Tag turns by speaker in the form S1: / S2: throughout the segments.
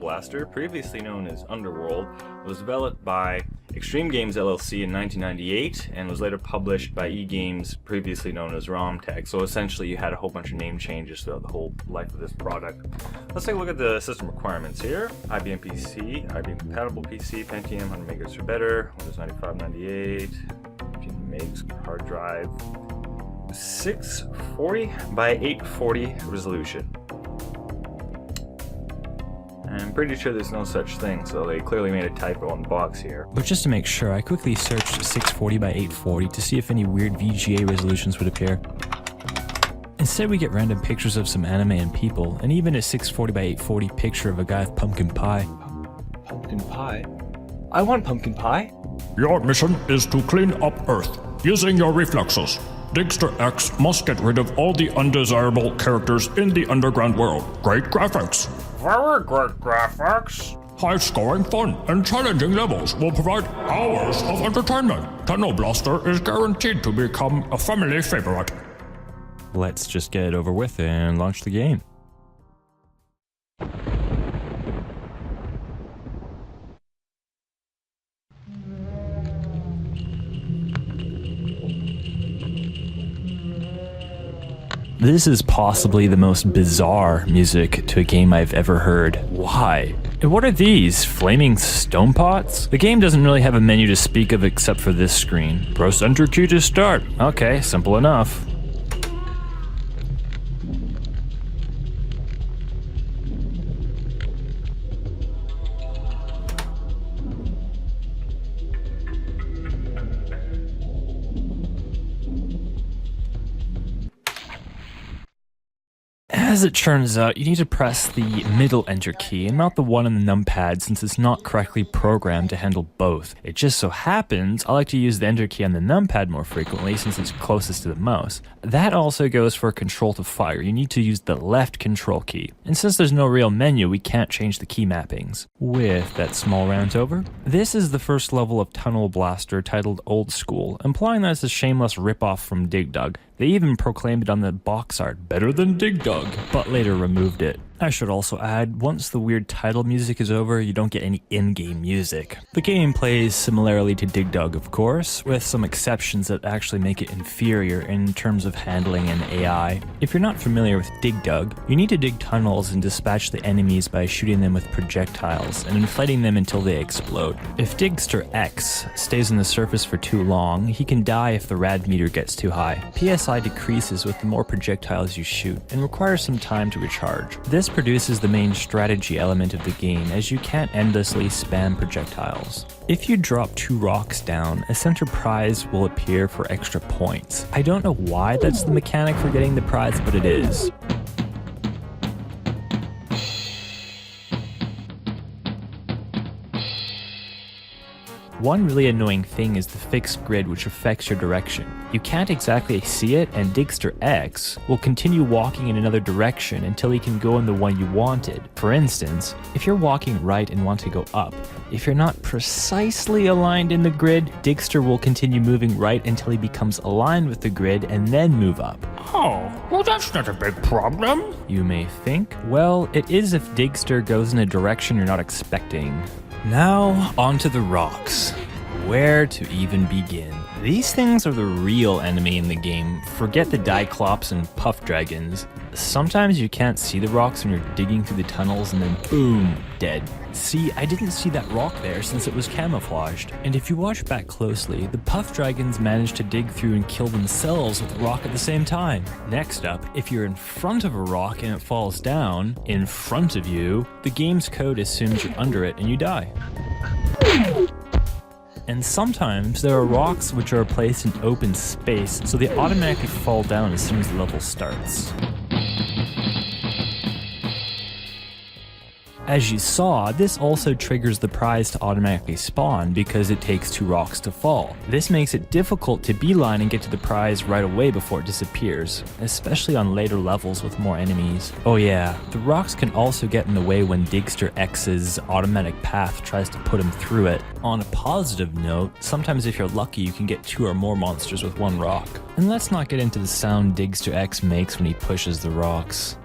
S1: Blaster, previously known as Underworld, was developed by Xtreme Games LLC in 1998 and was later published by eGames, previously known as RomTech. So essentially you had a whole bunch of name changes throughout the whole life of this product. Let's take a look at the system requirements here. IBM PC, IBM compatible PC, Pentium, 100 MHz or better, Windows 95, 98, 15 MB hard drive, 640 by 840 resolution. I'm pretty sure there's no such thing, so they clearly made a typo on the box here.
S2: But just to make sure, I quickly searched 640 by 840 to see if any weird VGA resolutions would appear. Instead, we get random pictures of some anime and people, and even a 640 by 840 picture of a guy with pumpkin pie.
S3: Pumpkin pie? I want pumpkin pie.
S4: Your mission is to clean up Earth using your reflexes. Digster X must get rid of all the undesirable characters in the underground world. Great graphics.
S5: Very good graphics.
S4: High-scoring fun and challenging levels will provide hours of entertainment. Tunnel Blaster is guaranteed to become a family favorite.
S2: Let's just get it over with and launch the game. This is possibly the most bizarre music to a game I've ever heard. Why? And what are these? Flaming stone pots? The game doesn't really have a menu to speak of except for this screen. Press enter key to start. Okay, simple enough. As it turns out, you need to press the middle enter key and not the one on the numpad since it's not correctly programmed to handle both. It just so happens I like to use the enter key on the numpad more frequently since it's closest to the mouse. That also goes for control to fire. You need to use the left control key. And since there's no real menu, we can't change the key mappings. With that small rant over, this is the first level of Tunnel Blaster titled Old School, implying that it's a shameless ripoff from Dig Dug. They even proclaimed it on the box art, better than Dig Dug, but later removed it. I should also add, once the weird title music is over, you don't get any in-game music. The game plays similarly to Dig Dug, of course, with some exceptions that actually make it inferior in terms of handling and AI. If you're not familiar with Dig Dug, you need to dig tunnels and dispatch the enemies by shooting them with projectiles and inflating them until they explode. If Digster X stays on the surface for too long, he can die if the rad meter gets too high. PSI decreases with the more projectiles you shoot and requires some time to recharge. This produces the main strategy element of the game, as you can't endlessly spam projectiles. If you drop 2 rocks down, a center prize will appear for extra points. I don't know why that's the mechanic for getting the prize, but it is. One really annoying thing is the fixed grid, which affects your direction. You can't exactly see it, and Digster X will continue walking in another direction until he can go in the one you wanted. For instance, if you're walking right and want to go up, if you're not precisely aligned in the grid, Digster will continue moving right until he becomes aligned with the grid and then move up.
S4: Oh, well that's not a big problem.
S2: You may think. Well, it is if Digster goes in a direction you're not expecting. Now, onto the rocks. Where to even begin? These things are the real enemy in the game. Forget the Diclops and Puff Dragons. Sometimes you can't see the rocks when you're digging through the tunnels and then boom, dead. See, I didn't see that rock there since it was camouflaged. And if you watch back closely, the Puff Dragons managed to dig through and kill themselves with the rock at the same time. Next up, if you're in front of a rock and it falls down, in front of you, the game's code assumes you're under it and you die. And sometimes there are rocks which are placed in open space, so they automatically fall down as soon as the level starts. As you saw, this also triggers the prize to automatically spawn because it takes 2 rocks to fall. This makes it difficult to beeline and get to the prize right away before it disappears, especially on later levels with more enemies. Oh yeah, the rocks can also get in the way when Digster X's automatic path tries to put him through it. On a positive note, sometimes if you're lucky you can get 2 or more monsters with 1 rock. And let's not get into the sound Digster X makes when he pushes the rocks.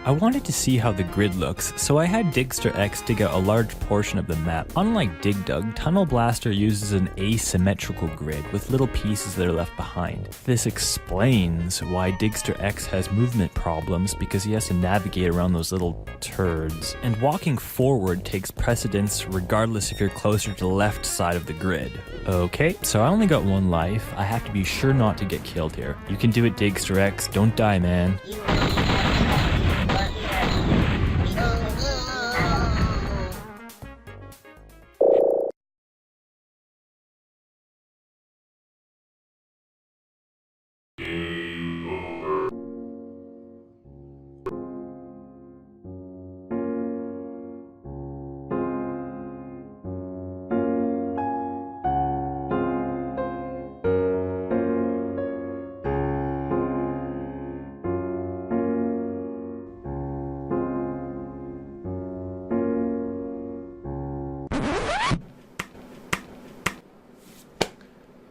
S2: I wanted to see how the grid looks, so I had Digster X dig out a large portion of the map. Unlike Dig Dug, Tunnel Blaster uses an asymmetrical grid with little pieces that are left behind. This explains why Digster X has movement problems, because he has to navigate around those little turds. And walking forward takes precedence regardless if you're closer to the left side of the grid. Okay, so I only got one life. I have to be sure not to get killed here. You can do it, Digster X. Don't die, man.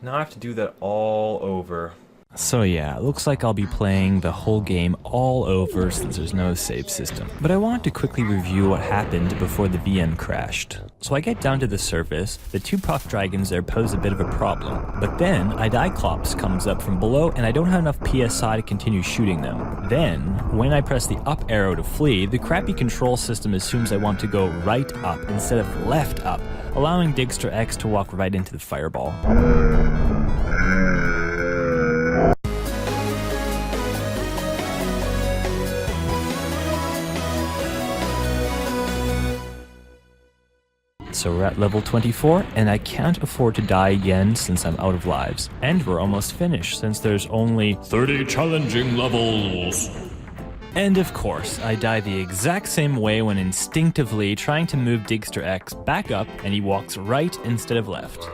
S1: Now I have to do that all over.
S2: So yeah, it looks like I'll be playing the whole game all over since there's no save system. But I want to quickly review what happened before the VM crashed. So I get down to the surface, the two puff dragons there pose a bit of a problem. But then a Diclops comes up from below and I don't have enough PSI to continue shooting them. Then, when I press the up arrow to flee, the crappy control system assumes I want to go right up instead of left up, allowing Digster X to walk right into the fireball. So we're at level 24, and I can't afford to die again since I'm out of lives. And we're almost finished, since there's only
S4: 30 challenging levels.
S2: And of course, I die the exact same way when instinctively trying to move Digster X back up, and he walks right instead of left.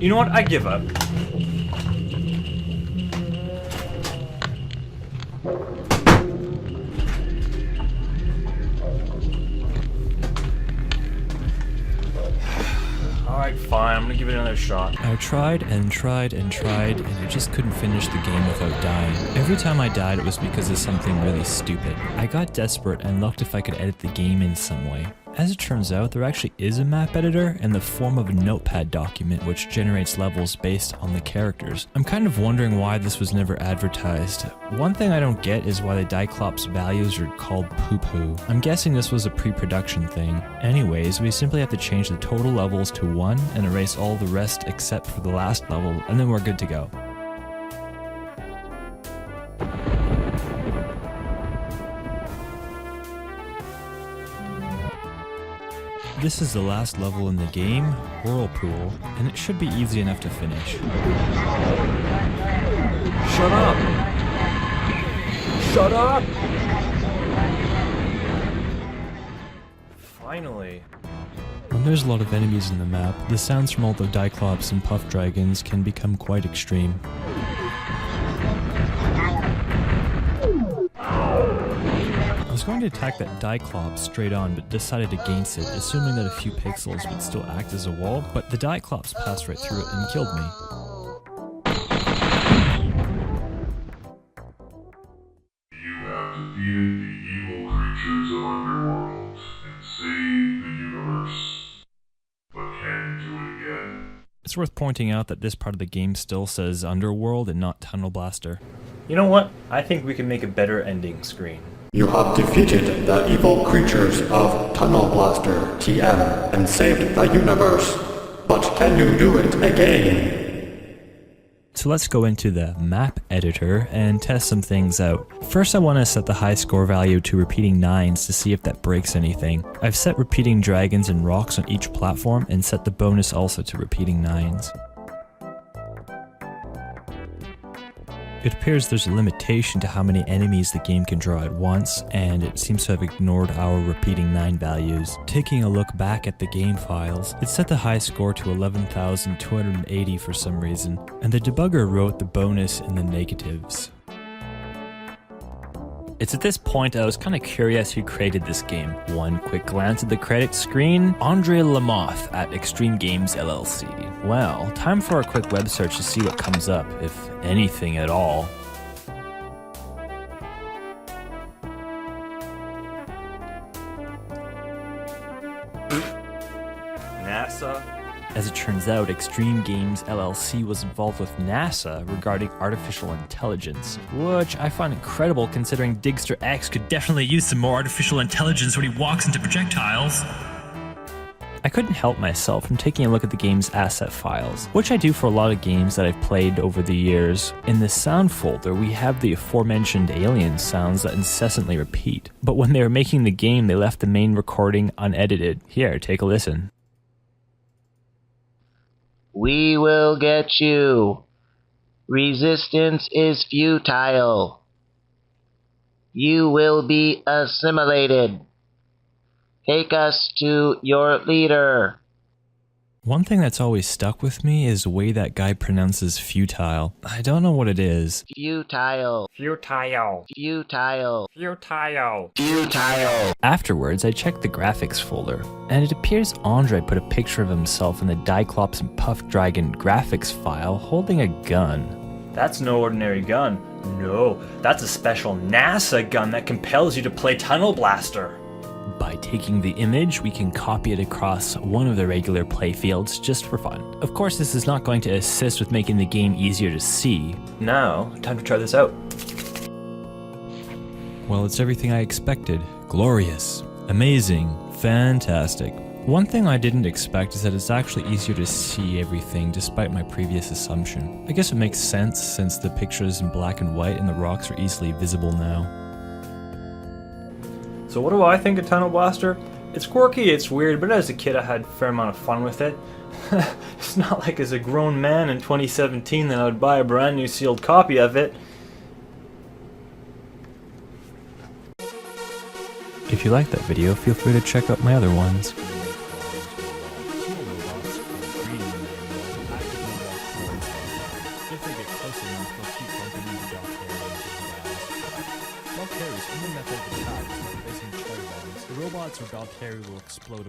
S1: You know what? I give up. Alright, fine. I'm gonna give it another shot.
S2: I tried and tried and tried, and I just couldn't finish the game without dying. Every time I died, it was because of something really stupid. I got desperate and looked if I could edit the game in some way. As it turns out, there actually is a map editor in the form of a notepad document which generates levels based on the characters. I'm kind of wondering why this was never advertised. One thing I don't get is why the Diclops values are called poo-poo. I'm guessing this was a pre-production thing. Anyways, we simply have to change the total levels to 1 and erase all the rest except for the last level, and then we're good to go. This is the last level in the game, Whirlpool, and it should be easy enough to finish.
S1: Shut up! Shut up! Finally.
S2: When there's a lot of enemies in the map, the sounds from all the Diclops and Puff Dragons can become quite extreme. I was going to attack that Diclops straight on, but decided against it, assuming that a few pixels would still act as a wall, but the Diclops passed right through it and killed me.
S6: You have to defeat the evil creatures of Underworld and save the universe. But can you do it again?
S2: It's worth pointing out that this part of the game still says Underworld and not Tunnel Blaster.
S1: You know what? I think we can make a better ending screen.
S7: You have defeated the evil creatures of Tunnel Blaster TM and saved the universe. But can you do it again?
S2: So let's go into the map editor and test some things out. First, I want to set the high score value to repeating 9s to see if that breaks anything. I've set repeating dragons and rocks on each platform and set the bonus also to repeating 9s. It appears there's a limitation to how many enemies the game can draw at once, and it seems to have ignored our repeating 9 values. Taking a look back at the game files, it set the high score to 11,280 for some reason, and the debugger wrote the bonus in the negatives. It's at this point I was kind of curious who created this game. One quick glance at the credits screen, Andre Lamoth at Xtreme Games LLC. Well, time for a quick web search to see what comes up, if anything at all.
S1: NASA.
S2: As it turns out, Xtreme Games LLC was involved with NASA regarding artificial intelligence, which I find incredible considering Digster X could definitely use some more artificial intelligence when he walks into projectiles. I couldn't help myself from taking a look at the game's asset files, which I do for a lot of games that I've played over the years. In the sound folder, we have the aforementioned alien sounds that incessantly repeat, but when they were making the game, they left the main recording unedited. Here, take a listen.
S8: We will get you. Resistance is futile. You will be assimilated. Take us to your leader.
S2: One thing that's always stuck with me is the way that guy pronounces futile. I don't know what it is.
S8: Futile.
S5: Futile.
S8: Futile.
S5: Futile.
S8: Futile.
S2: Afterwards, I checked the graphics folder, and it appears Andre put a picture of himself in the Diclops and Puff Dragon graphics file holding a gun.
S1: That's no ordinary gun. No, that's a special NASA gun that compels you to play Tunnel Blaster.
S2: By taking the image, we can copy it across one of the regular playfields just for fun. Of course, this is not going to assist with making the game easier to see.
S1: Now, time to try this out.
S2: Well, it's everything I expected. Glorious, amazing, fantastic. One thing I didn't expect is that it's actually easier to see everything despite my previous assumption. I guess it makes sense since the pictures in black and white and the rocks are easily visible now.
S1: So what do I think of Tunnel Blaster? It's quirky, it's weird, but as a kid I had a fair amount of fun with it. It's not like as a grown man in 2017 that I would buy a brand new sealed copy of it.
S2: If you liked that video, feel free to check out my other ones. The robots or Valkyrie will explode